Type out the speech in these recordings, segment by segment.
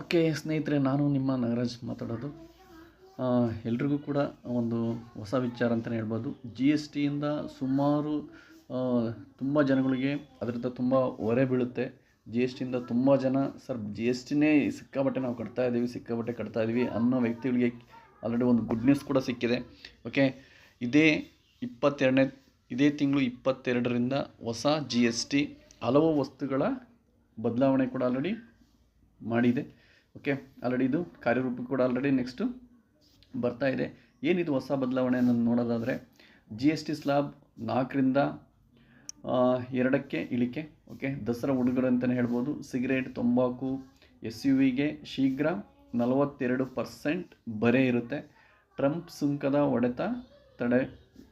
Okay ಸ್ನೇಹಿತರೆ, ನಾನು ನಿಮ್ಮ ನಾಗರಾಜ್ ಮಾತಾಡೋದು. ಎಲ್ರಿಗೂ ಕೂಡ ಒಂದು ಹೊಸ ವಿಚಾರ ಅಂತಲೇ ಹೇಳ್ಬೋದು. ಜಿ ಎಸ್ ಟಿಯಿಂದ ಸುಮಾರು ತುಂಬ ಜನಗಳಿಗೆ ಅದರಿಂದ ತುಂಬ ಹೊರೆ ಬೀಳುತ್ತೆ. ಜಿ ಎಸ್ ಟಿಯಿಂದ ತುಂಬ ಜನ ಸರ್ ಜಿ ಎಸ್ ಟಿನೇ ಸಿಕ್ಕಾಬಟ್ಟೆ ನಾವು ಸಿಕ್ಕಾಬಟ್ಟೆ ಕಟ್ತಾ ಇದ್ದೀವಿ ಅನ್ನೋ ವ್ಯಕ್ತಿಗಳಿಗೆ ಆಲ್ರೆಡಿ ಒಂದು ಗುಡ್ ನ್ಯೂಸ್ ಕೂಡ ಸಿಕ್ಕಿದೆ. ಓಕೆ, ಇದೇ ಇದೇ ತಿಂಗಳು 22ರಿಂದ ಹೊಸ ಜಿ ಎಸ್ ಟಿ ಹಲವು ವಸ್ತುಗಳ ಬದಲಾವಣೆ ಕೂಡ ಆಲ್ರೆಡಿ ಮಾಡಿದೆ. ಓಕೆ, ಆಲ್ರೆಡಿ ಇದು ಕಾರ್ಯರೂಪಕ್ಕೆ ಕೂಡ ಆಲ್ರೆಡಿ ನೆಕ್ಸ್ಟು ಬರ್ತಾ ಇದೆ. ಏನಿದು ಹೊಸ ಬದಲಾವಣೆಯನ್ನು ನೋಡೋದಾದರೆ, ಜಿ ಎಸ್ ಟಿ ಸ್ಲಾಬ್ 4ರಿಂದ 2ಕ್ಕೆ ಇಳಿಕೆ. ಓಕೆ, ದಸರಾ ಉಡುಗೊರೆ ಅಂತಲೇ ಹೇಳ್ಬೋದು. ಸಿಗರೇಟ್, ತಂಬಾಕು, ಎಸ್ ಯು ವಿಗೆ ಶೀಘ್ರ 42% ಬರೆ ಇರುತ್ತೆ. ಟ್ರಂಪ್ ಸುಂಕದ ಹೊಡೆತ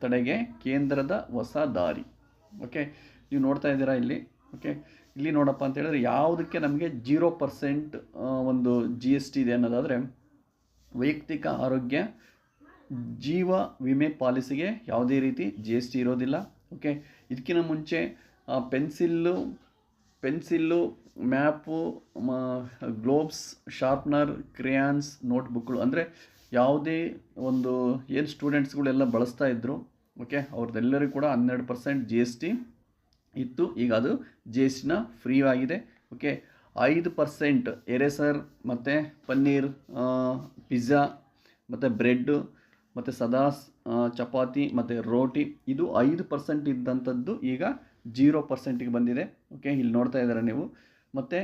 ತಡೆಗೆ ಕೇಂದ್ರದ ಹೊಸ ದಾರಿ. ಓಕೆ, ನೀವು ನೋಡ್ತಾ ಇದ್ದೀರಾ ಇಲ್ಲಿ. ಓಕೆ, ಇಲ್ಲಿ ನೋಡಪ್ಪ ಅಂತ ಹೇಳಿದ್ರೆ ಯಾವುದಕ್ಕೆ ನಮಗೆ 0% ಒಂದು ಜಿ ಎಸ್ ಟಿ ಇದೆ ಅನ್ನೋದಾದರೆ, ವೈಯಕ್ತಿಕ ಆರೋಗ್ಯ ಜೀವ ವಿಮೆ ಪಾಲಿಸಿಗೆ ಯಾವುದೇ ರೀತಿ ಜಿ ಎಸ್ ಟಿ ಇರೋದಿಲ್ಲ. ಓಕೆ, ಇದಕ್ಕಿಂತ ಮುಂಚೆ pencil, map, globes, sharpener, crayons, ನೋಟ್ಬುಕ್ಗಳು ಅಂದರೆ ಯಾವುದೇ ಒಂದು ಏನು ಸ್ಟೂಡೆಂಟ್ಸ್ಗಳೆಲ್ಲ ಬಳಸ್ತಾ ಇದ್ದರು. ಓಕೆ, ಅವ್ರದ್ದೆಲ್ಲರಿಗೂ ಕೂಡ 12% ಜಿ ಎಸ್ ಟಿ ಇತ್ತು. ಈಗ ಅದು ಜಿ ಎಸ್ ಟಿನ ಫ್ರೀ ಆಗಿದೆ. ಓಕೆ, 5% ಎರೇಸರ್ ಮತ್ತು ಪನ್ನೀರ್, ಪಿಜ್ಜಾ ಮತ್ತು ಬ್ರೆಡ್ಡು ಮತ್ತು ಚಪಾತಿ ಮತ್ತು ರೋಟಿ, ಇದು 5% ಇದ್ದಂಥದ್ದು ಈಗ 0%ಗೆ ಬಂದಿದೆ. ಓಕೆ, ಇಲ್ಲಿ ನೋಡ್ತಾ ಇದ್ದಾರೆ ನೀವು. ಮತ್ತು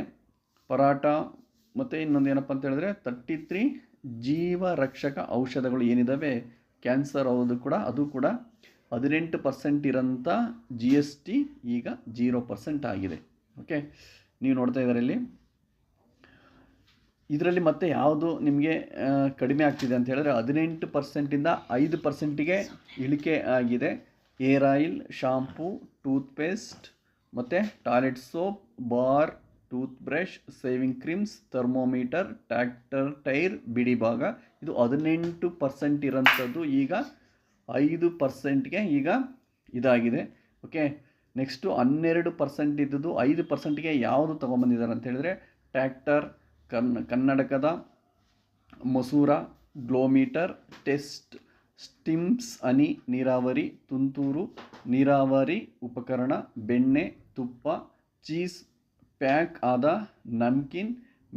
ಪರಾಟ ಮತ್ತು ಇನ್ನೊಂದು ಏನಪ್ಪ ಅಂತ ಹೇಳಿದ್ರೆ 33 ಜೀವರಕ್ಷಕ ಔಷಧಗಳು ಏನಿದ್ದಾವೆ, ಕ್ಯಾನ್ಸರ್ ಅದು ಕೂಡ 18% ಇರೋಂಥ ಜಿ ಎಸ್ ಟಿ ಈಗ 0% ಆಗಿದೆ. ಓಕೆ, ನೀವು ನೋಡ್ತಾ ಇದ್ದಾರೆ ಇಲ್ಲಿ. ಇದರಲ್ಲಿ ಮತ್ತೆ ಯಾವುದು ನಿಮಗೆ ಕಡಿಮೆ ಆಗ್ತಿದೆ ಅಂತ ಹೇಳಿದ್ರೆ 18%ಇಂದ 5%ಗೆ ಇಳಿಕೆ ಆಗಿದೆ. ಏರ್ ಆಯಿಲ್, ಶಾಂಪೂ, ಟೂತ್ಪೇಸ್ಟ್ ಮತ್ತು toilet soap, bar, tooth brush, saving creams, thermometer, tractor tyre, ಬಿಡಿ ಭಾಗ, ಇದು 18% ಇರೋಂಥದ್ದು ಈಗ 5%ಗೆ ಈಗ ಇದಾಗಿದೆ. ಓಕೆ, ನೆಕ್ಸ್ಟು 12% ಇದ್ದದ್ದು 5%ಗೆ ಯಾವುದು ತೊಗೊಂಬಂದಿದ್ದಾರೆ ಅಂತ ಹೇಳಿದ್ರೆ, ಟ್ರ್ಯಾಕ್ಟರ್, ಕನ್ನಡಕದ ಮಸೂರ, ಗ್ಲೋಮೀಟರ್, ಟೆಸ್ಟ್ ಸ್ಟಿಮ್ಸ್, ಹನಿ ನೀರಾವರಿ, ತುಂತುರು ನೀರಾವರಿ ಉಪಕರಣ, ಬೆಣ್ಣೆ, ತುಪ್ಪ, ಚೀಸ್, ಪ್ಯಾಕ್ ಆದ ನಮ್ಕಿನ್,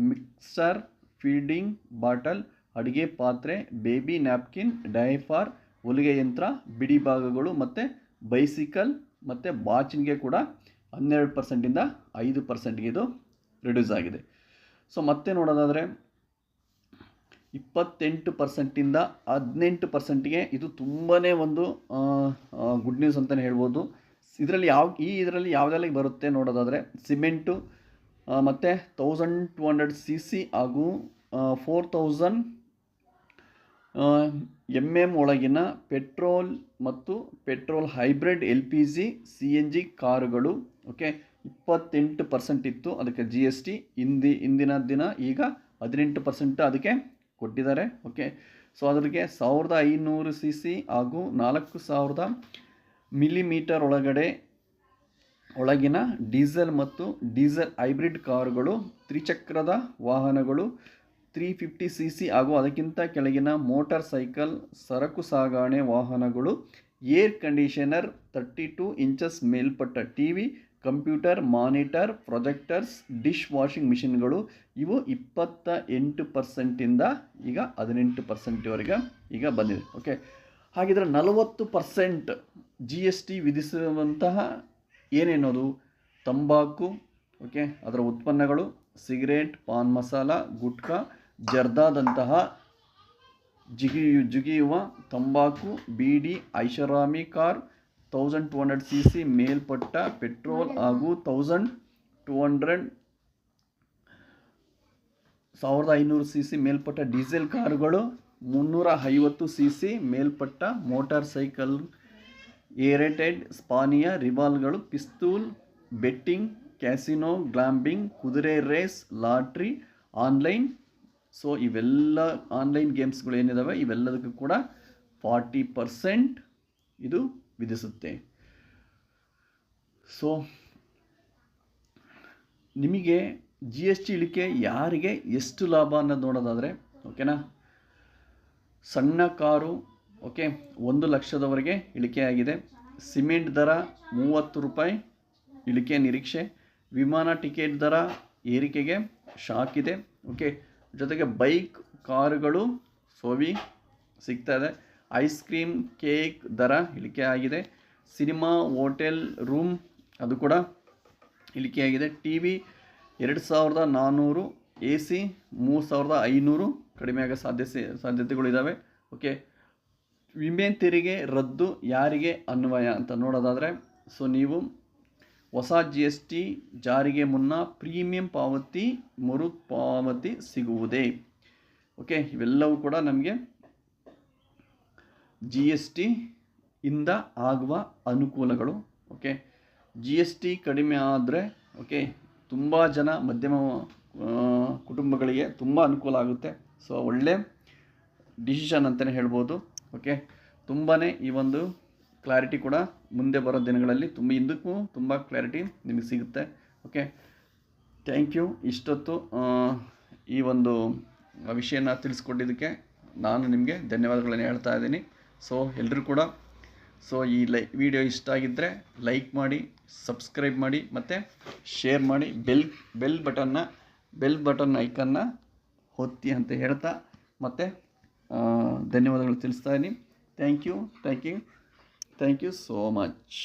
ಮಿಕ್ಸರ್, ಫೀಡಿಂಗ್ ಬಾಟಲ್, ಅಡುಗೆ ಪಾತ್ರೆ, ಬೇಬಿ ನ್ಯಾಪ್ಕಿನ್, ಡೈಫಾರ್, ಹೊಲಿಗೆ ಯಂತ್ರ, ಬಿಡಿ ಭಾಗಗಳು ಮತ್ತು ಬೈಸಿಕಲ್ ಮತ್ತು ಬಾಚಿನ್ಗೆ ಕೂಡ 12%ಇಂದ 5%ಗೆ ಇದು ರಿಡ್ಯೂಸ್ ಆಗಿದೆ. ಸೊ ಮತ್ತೆ ನೋಡೋದಾದರೆ 28%ಇಂದ 18%ಗೆ ಇದು ತುಂಬಾ ಒಂದು ಗುಡ್ ನ್ಯೂಸ್ ಅಂತಲೇ ಹೇಳ್ಬೋದು. ಇದರಲ್ಲಿ ಯಾವುದೆಲ್ಲ ಬರುತ್ತೆ ನೋಡೋದಾದರೆ, ಸಿಮೆಂಟು ಮತ್ತು 1200 cc ಹಾಗೂ 4000 mm ಒಳಗಿನ ಪೆಟ್ರೋಲ್ ಮತ್ತು ಪೆಟ್ರೋಲ್ ಹೈಬ್ರಿಡ್ LPG CNG ಕಾರುಗಳು. ಓಕೆ, 28% ಇತ್ತು ಅದಕ್ಕೆ ಜಿ ಎಸ್ ಟಿ. ಇಂದಿನ ದಿನ ಈಗ 18% ಅದಕ್ಕೆ ಕೊಟ್ಟಿದ್ದಾರೆ. ಓಕೆ, ಸೊ ಅದಕ್ಕೆ 1500 cc ಹಾಗೂ 4000 ಮಿಲಿಮೀಟರ್ ಒಳಗಿನ ಡೀಸೆಲ್ ಮತ್ತು ಡೀಸೆಲ್ ಹೈಬ್ರಿಡ್ ಕಾರುಗಳು, ತ್ರಿಚಕ್ರದ ವಾಹನಗಳು, 350 cc ಹಾಗೂ ಅದಕ್ಕಿಂತ ಕೆಳಗಿನ ಮೋಟಾರ್ ಸೈಕಲ್, ಸರಕು ಸಾಗಣೆ ವಾಹನಗಳು, ಏರ್ ಕಂಡೀಷನರ್, 32 ಇಂಚಸ್ ಮೇಲ್ಪಟ್ಟ TV, computer monitor, projectors, dish washing ಮಿಷಿನ್ಗಳು, ಇವು 28%ಇಂದ ಈಗ 18%ವರೆಗೆ ಈಗ ಬಂದಿದೆ. ಓಕೆ, ಹಾಗಿದ್ರೆ 40% ಜಿ ಎಸ್ ಟಿ ವಿಧಿಸುವಂತಹ ಏನೇನೋದು ತಂಬಾಕು, ಓಕೆ, ಅದರ ಉತ್ಪನ್ನಗಳು, ಸಿಗರೇಟ್, ಪಾನ್ ಮಸಾಲ, ಗುಟ್ಕಾ, ಜರ್ದಾದಂತಹ ಜಿಗಿಯುವ ತಂಬಾಕು, ಬೀಡಿ, ಐಷಾರಾಮಿ ಕಾರ್, 1200 cc ಮೇಲ್ಪಟ್ಟ ಪೆಟ್ರೋಲ್ ಹಾಗೂ 1500 cc ಮೇಲ್ಪಟ್ಟ ಡೀಸೆಲ್ ಕಾರುಗಳು, 350 cc ಮೇಲ್ಪಟ್ಟ ಮೋಟಾರ್ ಸೈಕಲ್, ಏರೇಟೆಡ್ ಸ್ಪಾನಿಯ ರಿವಾಲ್ಗಳು, ಪಿಸ್ತೂಲ್, ಬೆಟ್ಟಿಂಗ್, ಕ್ಯಾಸಿನೋ, ಗ್ಲಾಂಬಿಂಗ್, ಕುದುರೆ ರೇಸ್, ಲಾಟ್ರಿ, ಆನ್ಲೈನ್. ಸೊ ಇವೆಲ್ಲ ಆನ್ಲೈನ್ ಗೇಮ್ಸ್ಗಳು ಏನಿದ್ದಾವೆ ಇವೆಲ್ಲದಕ್ಕೂ ಕೂಡ 40% ಇದು ವಿಧಿಸುತ್ತೆ. ಸೊ ನಿಮಗೆ ಜಿ ಎಸ್ ಟಿ ಇಳಿಕೆ ಯಾರಿಗೆ ಎಷ್ಟು ಲಾಭ ಅನ್ನೋದು ನೋಡೋದಾದರೆ, ಓಕೆನಾ, ಸಣ್ಣ ಕಾರು ಓಕೆ 1,00,000ದವರೆಗೆ ಇಳಿಕೆಯಾಗಿದೆ. ಸಿಮೆಂಟ್ ದರ 30 ರೂಪಾಯಿ ಇಳಿಕೆ ನಿರೀಕ್ಷೆ. ವಿಮಾನ ಟಿಕೆಟ್ ದರ ಏರಿಕೆಗೆ ಶಾಕ್ ಇದೆ. ಓಕೆ, ಜೊತೆಗೆ ಬೈಕ್ ಕಾರುಗಳು ಸೋವಿ ಸಿಗ್ತಾ ಇದೆ. ಐಸ್ ಕ್ರೀಮ್ ಕೇಕ್ ದರ ಇಳಿಕೆ ಆಗಿದೆ. ಸಿನಿಮಾ ಹೋಟೆಲ್ ರೂಮ್ ಅದು ಕೂಡ ಇಳಿಕೆಯಾಗಿದೆ. ಟಿ ವಿ 2,400, ಎ ಸಿ 3,500 ಕಡಿಮೆ ಆಗೋ ಸಾಧ್ಯತೆಗಳಿದ್ದಾವೆ. ಓಕೆ, ವಿಮೆ ತೆರಿಗೆ ರದ್ದು ಯಾರಿಗೆ ಅನ್ವಯ ಅಂತ ನೋಡೋದಾದರೆ, ಸೊ ನೀವು ಹೊಸ ಜಿ ಎಸ್ ಟಿ ಜಾರಿಗೆ ಮುನ್ನ ಪ್ರೀಮಿಯಂ ಪಾವತಿ ಮರುಪಾವತಿ ಸಿಗುವುದೇ? ಓಕೆ, ಇವೆಲ್ಲವೂ ಕೂಡ ನಮಗೆ ಜಿ ಎಸ್ ಟಿ ಇಂದ ಆಗುವ ಅನುಕೂಲಗಳು. ಓಕೆ, ಜಿ ಎಸ್ ಟಿ ಕಡಿಮೆ ಆದರೆ ಓಕೆ ತುಂಬ ಜನ ಮಧ್ಯಮ ಕುಟುಂಬಗಳಿಗೆ ತುಂಬ ಅನುಕೂಲ ಆಗುತ್ತೆ. ಸೊ ಒಳ್ಳೆ ಡಿಸಿಷನ್ ಅಂತಲೇ ಹೇಳ್ಬೋದು. ಓಕೆ, ತುಂಬಾ ಈ ಒಂದು ಕ್ಲಾರಿಟಿ ಕೂಡ ಮುಂದೆ ಬರೋ ದಿನಗಳಲ್ಲಿ ಹಿಂದಕ್ಕೂ ತುಂಬ ಕ್ಲಾರಿಟಿ ನಿಮಗೆ ಸಿಗುತ್ತೆ. Okay, thank you. ಇಷ್ಟೊತ್ತು ಈ ಒಂದು ವಿಷಯನ ತಿಳಿಸ್ಕೊಟ್ಟಿದ್ದಕ್ಕೆ ನಾನು ನಿಮಗೆ ಧನ್ಯವಾದಗಳನ್ನು ಹೇಳ್ತಾ ಇದ್ದೀನಿ. ಸೊ ಎಲ್ಲರೂ ಕೂಡ ಈ ವಿಡಿಯೋ ಇಷ್ಟ ಆಗಿದ್ದರೆ ಲೈಕ್ ಮಾಡಿ, ಸಬ್ಸ್ಕ್ರೈಬ್ ಮಾಡಿ ಮತ್ತು ಶೇರ್ ಮಾಡಿ. ಬೆಲ್ ಬಟನ್ ಐಕನ್ನ ಒತ್ತಿ ಅಂತ ಹೇಳ್ತಾ ಮತ್ತು ಧನ್ಯವಾದಗಳು ತಿಳಿಸ್ತಾ ಇದ್ದೀನಿ. Thank you so much.